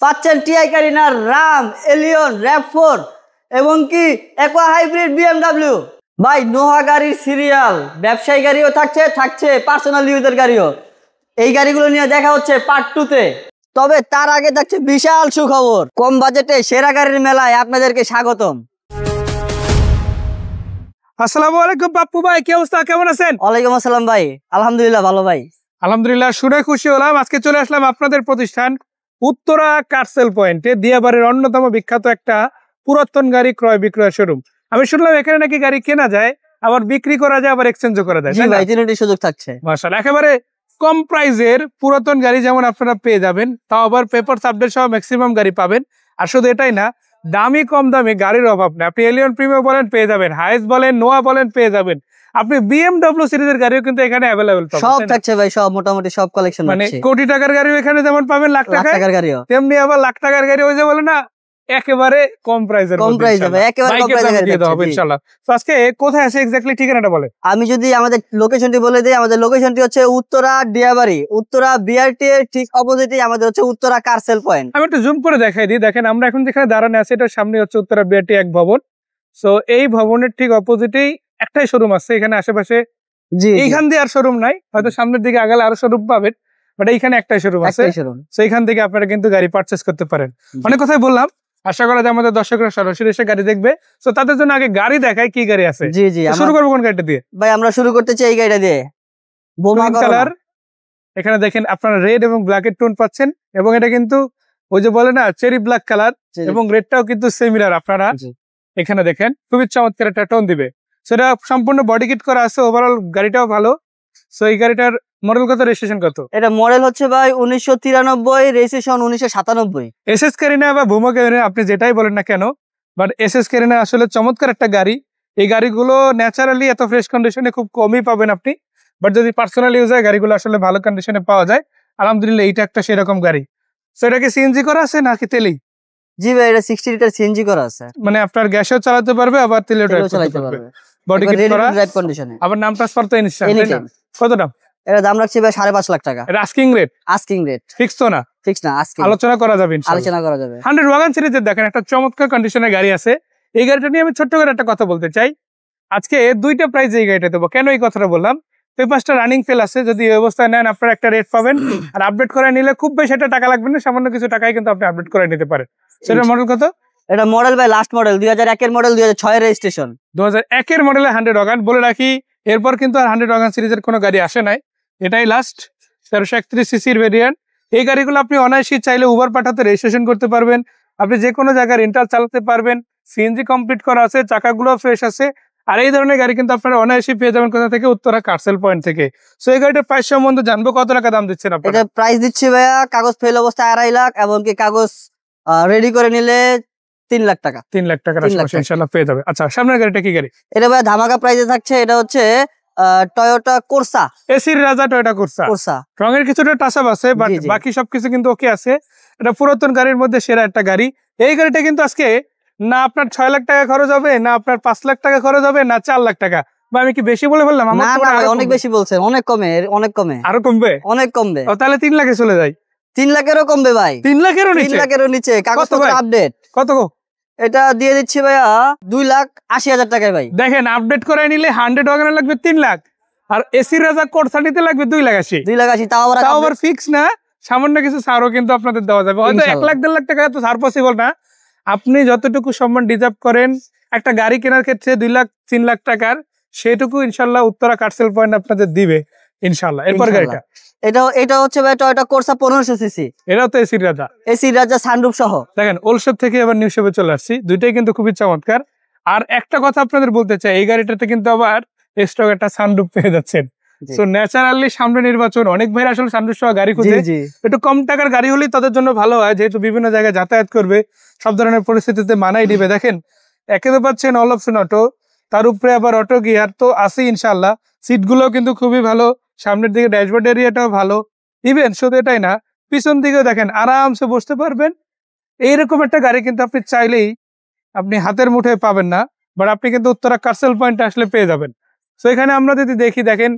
পাচ্ছেন TI কারিনার, Ram, Allion, র‍্যাভ4 এবং কি অ্যাকোয়া হাইব্রিড বিএমডব্লিউ। ভাই নোহা গাড়ির সিরিয়াল, ব্যবসায়ী গাড়িও থাকছে পার্সোনাল ইউজের গাড়িও। এই গাড়িগুলো নিয়ে দেখা হচ্ছে পার্ট 2-তে। তবে তার আগে থাকছে বিশাল সুখবর, কম বাজেটে সেরা গাড়ির মেলায় আপনাদেরকে স্বাগতম। আসসালামু আলাইকুম পাপ্পু ভাই, কি অবস্থা, কেমন আছেন? ওয়ালাইকুম আসসালাম ভাই, আলহামদুলিল্লাহ ভালো ভাই। আলহামদুলিল্লাহ, শুনে খুশি হলাম। আজকে চলে আসলাম আপনাদের প্রতিষ্ঠান উত্তরা কার সেল পয়েন্টে, দিয়াবাড়ির অন্যতম বিখ্যাত একটা পুরাতন গাড়ি ক্রয় বিক্রয় শোরুম। আমি শুনলাম এখানে নাকি গাড়ি কেনা যায়, আবার বিক্রি করা যায়, আবার এক্সচেঞ্জও করা যায়। জি ভাই, তিনটি সুযোগ থাকছে। মাশাআল্লাহ, একেবারে কম প্রাইজের পুরাতন গাড়ি যেমন আপনারা পেয়ে যাবেন, তাও আবার পেপারস আপডেট সহ ম্যাক্সিমাম গাড়ি পাবেন। আর শুধু এটাই না, দামি কম দামে গাড়ির অভাব নেই। আপনি এলিয়ন প্রিমিয়াম বলেন পেয়ে যাবেন, হাইস বলেন, নোয়া বলেন পেয়ে যাবেন। আপনি বিএমডব্লিউ সিরিজের গাড়িও কিন্তু এখানে অ্যাভেলেবল পাবেন। সব থাকছে ভাই, সব মোটামুটি সব কালেকশন আছে। মানে কোটি টাকার গাড়িও এখানে যেমন পাবেন লাখ টাকার গাড়িও, তেমনি আবার লাখ টাকার গাড়ি ওই যে বলে না একেবারে কম প্রাইজের মধ্যে ইনশাআল্লাহ। তো আজকে কোথায় আছে এক্স্যাক্টলি ঠিকানাটা বলে। আমি যদি আমাদের লোকেশনটি বলে দিই, আমাদের লোকেশনটি হচ্ছে উত্তরা দিয়াবাড়ি, উত্তরা বিআরটি এর ঠিক অপোজিটে আমাদের হচ্ছে উত্তরা কার সেল পয়েন্ট। আমি একটু জুম করে দেখাই দিই। দেখেন আমরা এখন যেখানে দাঁড়ানো আছি এটার সামনে হচ্ছে উত্তরা বিআরটি এক ভবন। সো এই ভবনের ঠিক অপোজিটেই একটাই শোরুম আছে। এখানে আশেপাশে এইখান দিয়ে আর শোরুম নাই, হয়তো সামনের দিকে আগালে আরো শোরুম পাবেন, বাট এইখানে একটাই শোরুম আছে। সো এইখান থেকে আপনারা কিন্তু গাড়ি পারচেস করতে পারেন। অনেক কথাই বললাম, আশা করা যায় আমাদের দর্শকরা সরাসরি এসে গাড়ি দেখবে। তো তাদের জন্য আগে গাড়ি দেখায় কি গাড়ি আছে। জি জি, শুরু করবো কোন গাড়িটা দিয়ে? ভাই আমরা শুরু করতে চাই এই গাড়িটা দিয়ে, বোমা কালার। এখানে দেখেন আপনারা রেড এবং ব্ল্যাক এর টোন পাচ্ছেন, এবং এটা কিন্তু ওই যে বলে না চেরি ব্ল্যাক কালার, এবং রেডটাও কিন্তু সিমিলার। আপনারা এখানে দেখেন খুবই চমৎকার একটা টোন দিবে। সেটা সম্পূর্ণ বডি কিট করা আছে, ওভারঅল গাড়িটাও ভালো। সো এই গাড়িটার মডেল কত, রেজিস্ট্রেশন কত? এটা মডেল হচ্ছে ভাই 1993, রেজিস্ট্রেশন 1997। এসএস কারিনা বা ভুমা কারিনা আপনি যেটাই বলেন না কেন, বাট এসএস কারিনা আসলে চমৎকার একটা গাড়ি। এই গাড়িগুলো ন্যাচারালি এত ফ্রেশ কন্ডিশনে খুব কমই পাবেন আপনি, বাট যদি পার্সোনাল ইউজ হয় গাড়িগুলো আসলে ভালো কন্ডিশনে পাওয়া যায়। আলহামদুলিল্লাহ এইটা একটা সেরকম গাড়ি। সো এটা কি সিএনজি করা আছে নাকি তেলেই? জি ভাই, এটা 60 লিটার সিএনজি করা আছে। মানে আপনার গ্যাসও চালাতে পারবে, আবার তেলেও চালাতে পারবে, বডি কিট করা, ড্রাইভ কন্ডিশনে। আবার নাম ট্রান্সফার তো ইনস্ট্যান্ট। কত দাম? এর দাম রাখছি ভাই 5.5 লাখ টাকা। এটা asking rate? Asking rate, fix তো না? ফিক্স না, আস্কিং। আলোচনা করা যাবে ইনশাআল্লাহ, আলোচনা করা যাবে। 100 ওয়াগন সিরিজের দেখেন একটা চমৎকার কন্ডিশনের গাড়ি আছে। এই গাড়িটা নিয়ে আমি ছোট্ট করে একটা কথা বলতে চাই। আজকে দুইটা প্রাইস এই গাড়িটা দেবো। কেন এই কথাটা বললাম? পেপারসটা রানিং ফেল আছে, যদি এই অবস্থায় নেন আপনারা একটা রেট পাবেন, আর আপডেট করে নিলে খুব বেশি একটা টাকা লাগবে না, সামান্য কিছু টাকায় কিন্তু আপনি আপডেট করে নিতে পারেন। সেটার মডেল কত? এটা মডেল ভাই লাস্ট মডেল 2001 এর মডেল, 2006 এর রেজিস্ট্রেশন। 2001 এর মডেলে 100 ওয়াগন বলে রাখি। এরপর কিন্তু আর 100 ওয়াগন সিরিজের কোনো গাড়ি আসে নাই, এটাই লাস্ট। 1331 সিসির ভেরিয়েন্ট। এই গাড়িগুলো আপনি অনায়াসে চাইলে উবার পাঠাতে রেজিস্ট্রেশন করতে পারবেন, আপনি যে কোনো জায়গায় রেন্টাল চালাতে পারবেন। সিএনজি কমপ্লিট করা আছে, চাকাগুলো ফ্রেশ আছে। আর এই ধরনের গাড়ি কিন্তু আপনারা অনায়াসে পেয়ে যাবেন কোথা থেকে? উত্তরা কার সেল পয়েন্ট থেকে। সো এই গাড়িটার প্রাইস সম্বন্ধে জানবো, কত টাকা দাম দিচ্ছেন আপনারা? এটা প্রাইস দিচ্ছি ভাইয়া কাগজ ফেল অবস্থায় 2.5 লাখ, এবং কি কাগজ রেডি করে নিলে 3 লাখ টাকা। 3 লাখ টাকার আশেপাশে ইনশাআল্লাহ পেয়ে যাবে। আচ্ছা, সামনের গাড়িটা কি গাড়ি? এটা ভাই ধামাকা প্রাইসে থাকছে। এটা হচ্ছে টয়োটা কোর্সা, এসির রাজা টয়োটা কোর্সা। রঙের কিছুটা টাচআপ আছে, বাট বাকি সবকিছু কিন্তু ওকে আছে। এটা পুরাতন গাড়ির মধ্যে সেরা একটা গাড়ি। এই গাড়িটা কিন্তু আজকে না আপনার 6 লাখ টাকা খরচ হবে, না আপনার 5 লাখ টাকা খরচ হবে, না 4 লাখ টাকা। বা আমি কি বেশি বলে ফেললাম? না না, অনেক বেশি বলছেন, অনেক কমে, অনেক কমে। আরো কমবে? অনেক কমবে। তাহলে 3 লাখে চলে যাই। 3 লাখেরও কমবে ভাই। 3 লাখেরও নিচে? 3 লাখেরও নিচে কাগজপত্র আপডেট। কত গো? এটা দিয়ে দিচ্ছি ভাইয়া 2,80,000 টাকায় ভাই। দেখেন আপডেট করে নিলে 100 ওয়াগন লাগবে 3 লাখ, আর এসির রাজা কোর্সা নিতে লাগবে 2,80,000। 2,80,000 তাও আবার ফিক্স না, সামান্য কিছু ছাড়ও কিন্তু আপনাদের দেওয়া যাবে। হয়তো 1 লাখ 1.5 লাখ টাকা তো ছাড় পসিবল না। আপনি যতটুকু সম্মান ডিজার্ভ করেন একটা গাড়ি কেনার ক্ষেত্রে 2 লাখ 3 লাখ টাকার, সেটুকু ইনশাল্লাহ উত্তরা কার সেল পয়েন্ট আপনাদের দিবে ইনশাল্লাহ। এরপর গাড়িটা এটা হচ্ছে ভাই টয়োটা কোর্সা 1500 সিসি। এটাও তো এসির রাজা, এসির রাজা সানরুফ সহ। দেখেন ওল্ড শেপ থেকে আবার নিউ শেপে চলে আসছি, দুইটাই কিন্তু খুবই চমৎকার। আর একটা কথা আপনাদের বলতে চাই, এই গাড়িটাতে কিন্তু আবার স্টক একটা সানরুফ পেয়ে যাচ্ছেন। সো ন্যাচারালি সামনে নির্বাচন, অনেক ভাই আসলে সানরুফ সহ গাড়ি খুঁজে। একটু কম টাকার গাড়ি হলেই তাদের জন্য ভালো হয়, যেহেতু বিভিন্ন জায়গায় যাতায়াত করবে, সব ধরনের পরিস্থিতিতে মানাই দিবে। দেখেন একেতে পাচ্ছেন অল অপশন অটো, তার উপরে আবার অটো গিয়ার তো আছে ইনশাল্লাহ। সিটগুলো কিন্তু খুবই ভালো, সামনের দিকে ড্যাশবোর্ড এরিয়াটাও ভালো। ইভেন শুধু এটাই না, পিছন দিকেও দেখেন আরামসে বসতে পারবেন। এইরকম একটা গাড়ি কিন্তু আপনি চাইলেই আপনি হাতের মুঠোয় পাবেন না, বাট আপনি কিন্তু উত্তরা কার সেল পয়েন্টে আসলে পেয়ে যাবেন। তো এখানে আমরা যদি দেখেন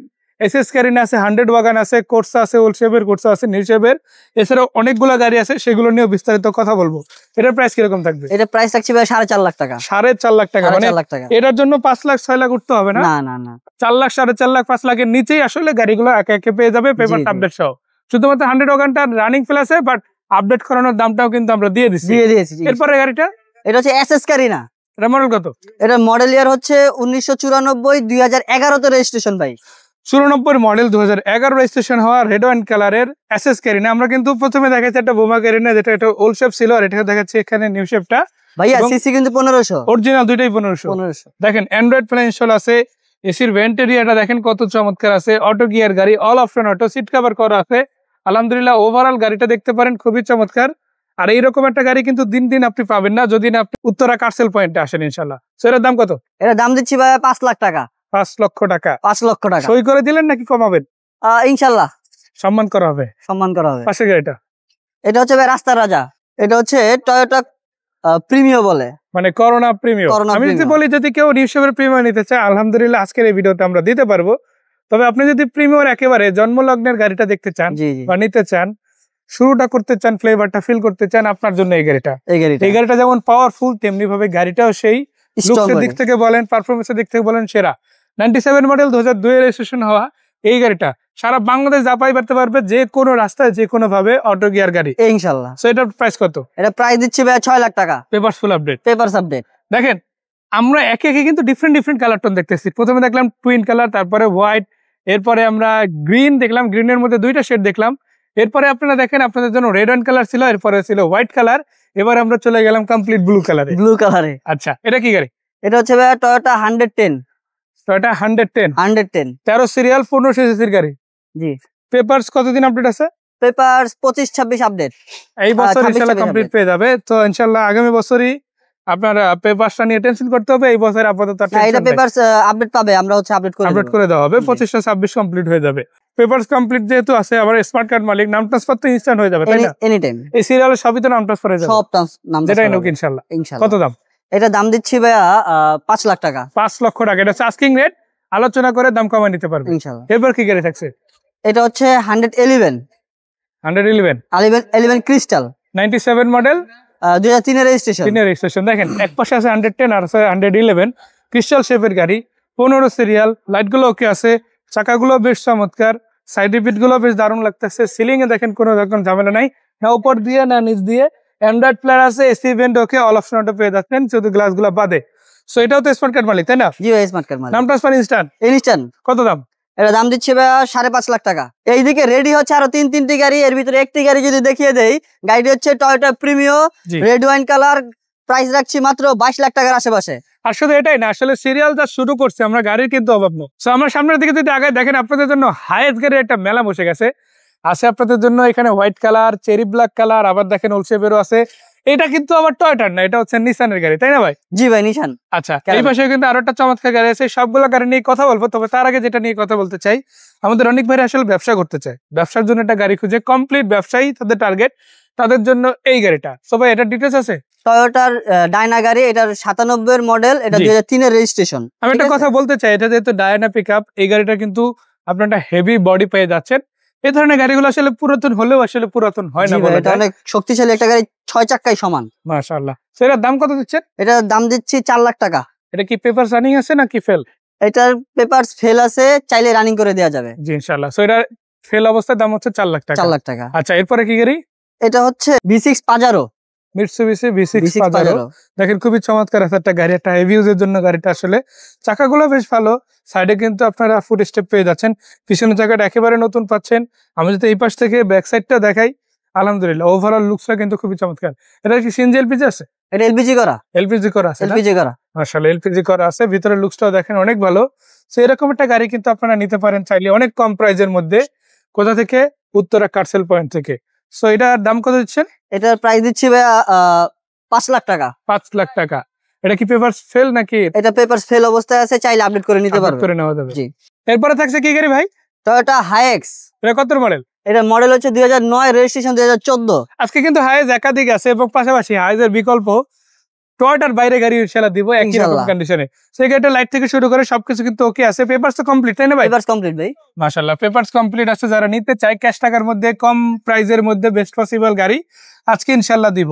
এসএস ক্যারিনা আছে, 100 ওয়াগন আছে, কোর্সা আছে, ওল্ড শেপের কোর্সা আছে, নিউ শেপের, এছাড়াও অনেকগুলো গাড়ি আছে, সেগুলো নিয়েও বিস্তারিত কথা বলবো। এটার প্রাইস কিরকম থাকবে? এটা প্রাইস থাকছে ভাই 4.5 লাখ টাকা। 4.5 লাখ টাকা, মানে 4.5 লাখ টাকা। এটার জন্য 5 লাখ 6 লাখ উঠতে হবে না? না না না, 4 লাখ 4.5 লাখ 5 লাখের নিচেই আসলে গাড়িগুলো একে একে পেয়ে যাবে পেপার আপডেট সহ। শুধুমাত্র 100 ওয়াগনটা রানিং প্লাসে, বাট আপডেট করানোর দামটাও কিন্তু আমরা দিয়ে দিচ্ছি। এরপরে গাড়িটা, এটা হচ্ছে এসএস ক্যারিনা। এটা মডেল কত? এটা মডেল ইয়ার হচ্ছে 1994, 2011 তে রেজিস্ট্রেশন ভাই। 94 মডেল, 2011 রেজিস্ট্রেশন হওয়া রেড ওয়াইন কালারের এসএস ক্যারিনা। আমরা কিন্তু প্রথমে দেখাচ্ছি একটা বোমা ক্যারিনা, যেটা একটা ওল্ড শেপ ছিল, আর এটা দেখাচ্ছি এখানে নিউ শেপটা। ভাইয়া সিসি কিন্তু 1500, অরিজিনাল দুইটাই 1500। দেখেন অ্যান্ড্রয়েড প্লে ইনস্টল আছে, এসির ভেন্ট এরিয়াটা দেখেন কত চমৎকার আছে, অটো গিয়ার গাড়ি, all option auto, seat cover করা আছে। আলহামদুলিল্লাহ ওভারঅল গাড়িটা দেখতে পারেন খুবই চমৎকার। আর এইরকম একটা গাড়ি কিন্তু দিন দিন আপনি পাবেন না যদি না আপনি উত্তরা কার্সেল পয়েন্টে আসেন ইনশাল্লাহ। এটার দাম কত? এটা দাম দিচ্ছি ভাই 5 লাখ টাকা। 5 লক্ষ টাকা। 5 লক্ষ টাকা। সই করে দিলেন নাকি কমাবেন? ইনশাল্লাহ সম্মান করা হবে, সম্মান করা হবে। পাশের গাড়িটা, এটা হচ্ছে ভাই রাস্তার রাজা। এটা হচ্ছে টয়োটা প্রিমিও বলে, মানে করোনা প্রিমিয়াম। আমি যদি বলি যদি কেউ নিউ শেপের প্রিমিয়াম নিতে চায়, আলহামদুলিল্লাহ আজকের এই ভিডিওতে আমরা দিতে পারবো। তবে আপনি যদি প্রিমিয়ার একেবারে জন্মলগ্নের গাড়িটা দেখতে চান বা নিতে চান, শুরুটা করতে চান, ফ্লেভারটা ফিল করতে চান, আপনার জন্য এই গাড়িটা যেমন পাওয়ারফুল, তেমনি ভাবে গাড়িটাও সেই লুকসের দিক থেকে বলেন, পারফরমেন্সের দিক থেকে বলেন সেরা। 97 মডেল, 2002 রেজিস্ট্রেশন হওয়া এই গাড়িটা সারা বাংলাদেশ যাপাই করতে পারবে, যে কোনো রাস্তায় যে কোনো ভাবে, অটো গিয়ার গাড়ি ইনশাআল্লাহ। সো এটার প্রাইস কত? এটা প্রাইস দিচ্ছি ভাই 6 লাখ টাকা। Papers full update, papers update. দেখেন আমরা একে একে কিন্তু ডিফারেন্ট কালার টোন দেখতেছি। প্রথমে দেখলাম টুইন কালার, তারপরে হোয়াইট, এরপরে আমরা গ্রিন দেখলাম, গ্রিনের মধ্যে দুইটা শেড দেখলাম। এরপরে আপনারা দেখেন আপনাদের জন্য রেড অ্যান্ড কালার ছিল, এরপরে ছিল হোয়াইট কালার, এবার আমরা চলে গেলাম কমপ্লিট ব্লু কালারে। আচ্ছা, এটা কি গাড়ি? এটা হচ্ছে ভাই টয়োটা 110। টয়োটা 110 13 সিরিয়াল 1500 সিসির গাড়ি। জি। পেপারস কতদিন আপডেট আছে? Papers 25-26 update. এই বছর ইনশাআল্লাহ কমপ্লিট পেয়ে যাবে। তো ইনশাআল্লাহ আগামী বছরই আপনার পেপারসটা নিয়ে টেনশন করতে হবে। এই বছর আপাতত এটা পেপারস আপডেট পাবে, আমরা হচ্ছে আপডেট করে দেওয়া হবে। 25-26 কমপ্লিট হয়ে যাবে। পেপারস কমপ্লিট যেহেতু আছে, আবার স্মার্ট কার্ড মালিক, নাম ট্রান্সফার তো ইনস্ট্যান্ট হয়ে যাবে, তাই না? Any time. এই সিরিয়ালে সবই তো নাম ট্রান্সফার হয়ে যাবে, সব নাম যেটাই নোক ইনশাআল্লাহ। কত দাম? এটা দাম দিচ্ছি ভাইয়া 5 লাখ টাকা। 5 লক্ষ টাকা। এটা আস্কিং রেট, আলোচনা করে দাম কমায় নিতে পারবে ইনশাআল্লাহ। এরপর কি গাড়ি থাকছে? এটা হচ্ছে 111 ক্রিস্টাল, 97 মডেল, 2003 এর রেজিস্ট্রেশন। দেখেন এক পাশে আছে 110 আর আছে 111 ক্রিস্টাল শেপের গাড়ি, 15 সিরিয়াল। লাইটগুলো ওকে আছে, চাকাগুলো বেশ চমৎকার, সাইড রিপিট গুলো বেশ দারুণ লাগতেছে। সিলিং এ দেখেন কোনো রকম ঝামেলা নাই, না উপর দিয়ে না নিচ দিয়ে। অ্যান্ড্রয়েড প্লেয়ার আছে, এসি ভেন্ট ওকে, অল অপশন অটো পেয়ে যাচ্ছেন, শুধু গ্লাস গুলো বাদে। সো এটাও তো স্মার্ট কার্ড মালিক, তাই না? জি ভাই, স্মার্ট কার্ড মালিক। নাম ট্রান্সফার ইনস্ট্যান্ট। কত দাম? এটা দাম দিচ্ছে ভাই 5.5 লাখ টাকা। এইদিকে রেডি হচ্ছে আরো 3টি গাড়ি, এর ভিতরে একটি গাড়ি যদি দেখিয়ে দেই, গাড়িটি হচ্ছে Toyota Premio, red wine colour, price রাখছি মাত্র 22 লাখ টাকার আশেপাশে। আর শুধু এটাই না, আসলে সিরিয়াল যা শুরু করছে আমরা, গাড়ির কিন্তু অভাব নেই। সো আমরা সামনের দিকে যদি আগে দেখেন, আপনাদের জন্য হাইয়েস্ট গাড়ির একটা মেলা বসে গেছে। আছে আপনাদের জন্য এখানে white colour, cherry black colour, আবার দেখেন ওল্ড শেপেরও আছে। এটা কিন্তু আবার টয়োটার না, এটা হচ্ছে নিসানের গাড়ি, তাই না ভাই? জি ভাই, নিসান। আচ্ছা, এই পাশে কিন্তু আরো একটা চমৎকার গাড়ি আছে। সবগুলো গাড়ি নিয়ে কথা বলবো, তবে তার আগে যেটা নিয়ে কথা বলতে চাই, আমাদের অনেক ভাই আসলে ব্যবসা করতে চায়, ব্যবসার জন্য একটা গাড়ি খুঁজে, কমপ্লিট ব্যবসায়ী তাদের টার্গেট, তাদের জন্য এই গাড়িটা। সো ভাই এটা ডিটেইলস আছে? টয়োটার ডায়না গাড়ি, এটার 97 মডেল, এটা 2003 এর রেজিস্ট্রেশন। আমি একটা কথা বলতে চাই, এটা যেহেতু ডায়না পিকআপ, এই গাড়িটা কিন্তু আপনার একটা হেভি বডি পেয়ে যাচ্ছেন। এই ধরনের গাড়িগুলো আসলে পুরাতন হলেও আসলে পুরাতন হয় না, এটা অনেক শক্তিশালী একটা গাড়ি, 6 চাকায় সমান, মাশাআল্লাহ। সো এটার দাম কত দিচ্ছেন? এটার দাম দিচ্ছি 4 লাখ টাকা। এটা কি পেপারস রানিং আছে নাকি ফেল? এটার পেপারস ফেল আছে, চাইলে রানিং করে দেওয়া যাবে। জি ইনশাআল্লাহ। সো এটা ফেল অবস্থায় দাম হচ্ছে 4 লাখ টাকা। 4 লাখ টাকা। আচ্ছা, এরপরে কি গাড়ি? এটা হচ্ছে V6 Pajero, Mitsubishi V6 Pajero. দেখেন খুবই চমৎকার একটা গাড়ি, একটা হেভি ইউজের জন্য গাড়িটা। আসলে চাকাগুলো বেশ ভালো, সাইডে কিন্তু আপনারা ফুট স্টেপ পেয়ে যাচ্ছেন, পিছনের জায়গাটা একেবারে নতুন পাচ্ছেন। আমি যদি এই পাশ থেকে ব্যাক সাইডটা দেখাই, আলহামদুলিল্লাহ ওভারঅল লুকসটা কিন্তু খুবই চমৎকার। এটা কি সিএনজি এলপিজি আছে? এটা এলপিজি করা আছে, মাশাআল্লাহ এলপিজি করা আছে। ভিতরে লুকসটাও দেখেন অনেক ভালো। সো এরকম একটা গাড়ি কিন্তু আপনারা নিতে পারেন চাইলে, অনেক কম প্রাইজের মধ্যে। কোথা থেকে? উত্তরা কার্সেল পয়েন্ট থেকে। সো এটার দাম কত দিচ্ছেন? এটার প্রাইস দিচ্ছি ভাইয়া 5 লাখ টাকা। 5 লাখ টাকা। এটা কি পেপারস ফেল নাকি? এটা পেপারস ফেল অবস্থায় আছে, চাইলে আপডেট করে নিতে পারবে, করে নেওয়া যাবে। জি। এরপরে থাকছে কি গাড়ি ভাই? টয়োটা হাইএক্স। এটা কত মডেল? এটা মডেল হচ্ছে 2009, রেজিস্ট্রেশন 2014। আজকে কিন্তু হাইএক্স একাধিক আছে এবং পাশাপাশি হাইএক্সের বিকল্প টয়টার বাইরে গাড়ি ইনশাআল্লাহ দিব একই রকম ইনশাআল্লাহ। কন্ডিশনে। সেই গাড়িটা লাইট থেকে শুরু করে সবকিছু কিন্তু ওকে আছে, পেপারস তো কমপ্লিট, তাই না ভাই? পেপারস কমপ্লিট ভাই। মাশাআল্লাহ, পেপারস কমপ্লিট আছে। যারা নিতে চায় ক্যাশ টাকার মধ্যে কম প্রাইজের মধ্যে বেস্ট পসিবল গাড়ি আজকে ইনশাআল্লাহ দিব।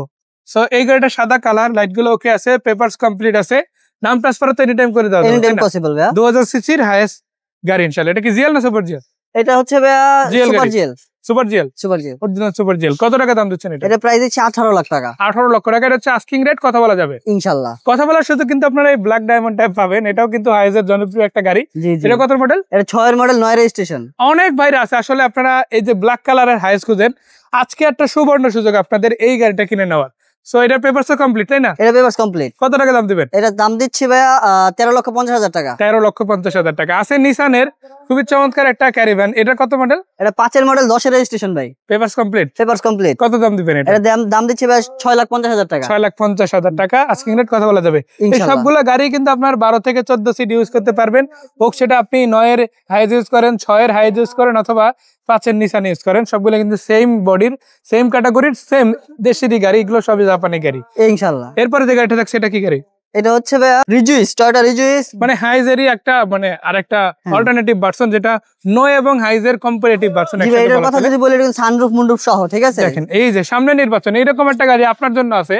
সো এই গাড়িটা সাদা কালার, লাইট গুলো ওকে আছে, পেপারস কমপ্লিট আছে, নাম ট্রান্সফার তো এনি টাইম করে দেওয়া এনি যাবে, টাইম তাই না? পসিবল ভাইয়া। 2000 সিসির হাইয়েস্ট গাড়ি ইনশাআল্লাহ। এটা কি জিএল না সুপার জিএল? এটা হচ্ছে ভাইয়া GL সুপার গাড়ি। GL. Super GL, super GL. Original super GL. কত টাকা দাম দিচ্ছেন এটা? এটা প্রাইস হচ্ছে 18 লাখ টাকা 18 লক্ষ টাকা। এটা হচ্ছে আস্কিং রেট, কথা বলা যাবে। ইনশাআল্লাহ। কথা বলার সাথে কিন্তু আপনারা এই ব্ল্যাক ডায়মন্ড টাইপ পাবেন, এটাও কিন্তু হাইজের জনপ্রিয় একটা গাড়ি। জি জি। এটা কত মডেল? এটা 6 এর মডেল, 9 রেজিস্ট্রেশন। অনেক ভাইরা আছে আসলে, আপনারা এই যে ব্ল্যাক কালারের হাইস খুঁজেন, আজকে একটা সুবর্ণ সুযোগ আপনাদের এই গাড়িটা কিনে নেওয়ার। সো এটার পেপারস কমপ্লিট, তাই না? এটা পেপারস কমপ্লিট। কত টাকা দাম দিবেন? এটা দাম দিচ্ছি ভাইয়া 13,50,000 টাকা। 13,50,000 টাকা। আছে নিসানের খুবই চমৎকার একটা ক্যারিভ্যান, এটা কত মডেল? এটা 5 এর মডেল, 10 এর রেজিস্ট্রেশন ভাই। Papers complete. Papers complete. কত দাম দিবেন এটা? এটা দাম দিচ্ছি ভাই 6,50,000 টাকা। 6,50,000 টাকা আস্কিং রেট, কথা বলা যাবে। এই ইনশাআল্লাহ। সবগুলো গাড়ি কিন্তু আপনার 12 থেকে 14 সিট ইউজ করতে পারবেন, হোক সেটা আপনি 9 এর হাইজ ইউজ করেন, 6 এর হাইজ ইউজ করেন, অথবা 5 এর নিসান ইউজ করেন। সবগুলো কিন্তু সেম বডির, সেম ক্যাটাগরির, সেম দেশেরই গাড়ি, এগুলো সবই জাপানি গাড়ি। ইনশাআল্লাহ। এরপরে যে গাড়িটা দেখছে এটা কি গাড়ি? এটা হচ্ছে ভাইয়া রিজুইস, টয়োটা রিজুইস। মানে হাইজেরই একটা মানে আরেকটা অল্টারনেটিভ ভার্সন, যেটা নো এবং হাইজের কম্পারেটিভ ভার্সন। জি ভাই, এটার কথা যদি বলি, এটা সানরুফ মুন্ডুফ সহ, ঠিক আছে? দেখেন এই যে সামনে নির্বাচন, এইরকম একটা গাড়ি আপনার জন্য আছে,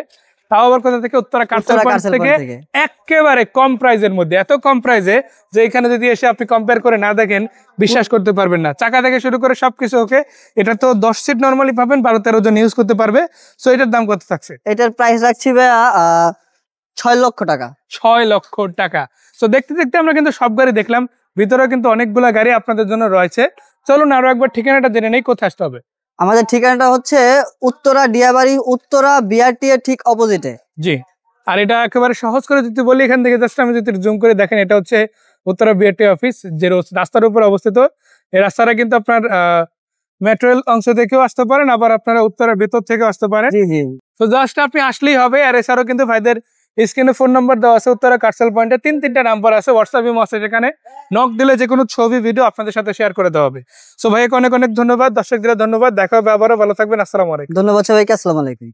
তাও আবার কোথা থেকে? উত্তরা কারসেল উত্তরা পয়েন্ট কারসেল থেকে, পয়েন্ট থেকে। একেবারে কম প্রাইজের মধ্যে। এত কম প্রাইজে যে এখানে যদি এসে আপনি কম্পেয়ার করে না দেখেন বিশ্বাস করতে পারবেন না। চাকা থেকে শুরু করে সবকিছু ওকে। এটা তো 10 সিট নরমালি পাবেন, 12-13 জন ইউজ করতে পারবে। সো এটার দাম কত থাকছে? এটার প্রাইস রাখছি ভাইয়া 6 লক্ষ টাকা। 6 লক্ষ টাকা। তো দেখতে দেখতে আমরা কিন্তু সব গাড়ি দেখলাম, ভিতরেও কিন্তু অনেকগুলা গাড়ি আপনাদের জন্য রয়েছে। চলুন আরো একবার ঠিকানাটা জেনে নেই, কোথায় আসতে হবে? আমাদের ঠিকানাটা হচ্ছে উত্তরা ডিয়াবাড়ি, উত্তরা বিআরটি এর ঠিক অপোজিটে। জি। আর এটা একেবারে সহজ করে যদি বলি, এখান থেকে জাস্ট আমি যদি জুম করে দেখেন, এটা হচ্ছে উত্তরা বিআরটি অফিস, যে রাস্তার উপর অবস্থিত। এই রাস্তাটা কিন্তু আপনার মেট্রো রেল অংশ থেকেও আসতে পারেন, আবার আপনারা উত্তরার ভেতর থেকেও আসতে পারেন। জি জি। তো জাস্ট আপনি আসলেই হবে। আর এছাড়াও কিন্তু ভাইদের স্ক্রিনে ফোন নাম্বার দেওয়া আছে, উত্তরা কারসেল পয়েন্টে 3-3টা নাম্বার আছে, হোয়াটসঅ্যাপ ইমো আছে, যেখানে নক দিলে যে কোনো ছবি ভিডিও আপনাদের সাথে শেয়ার করে দেওয়া হবে। সো ভাইকে অনেক অনেক ধন্যবাদ, দর্শকদের ধন্যবাদ। দেখা হবে আবারও, ভালো থাকবেন, আসসালামু আলাইকুম। ধন্যবাদ সবাইকে, আসসালামু আলাইকুম।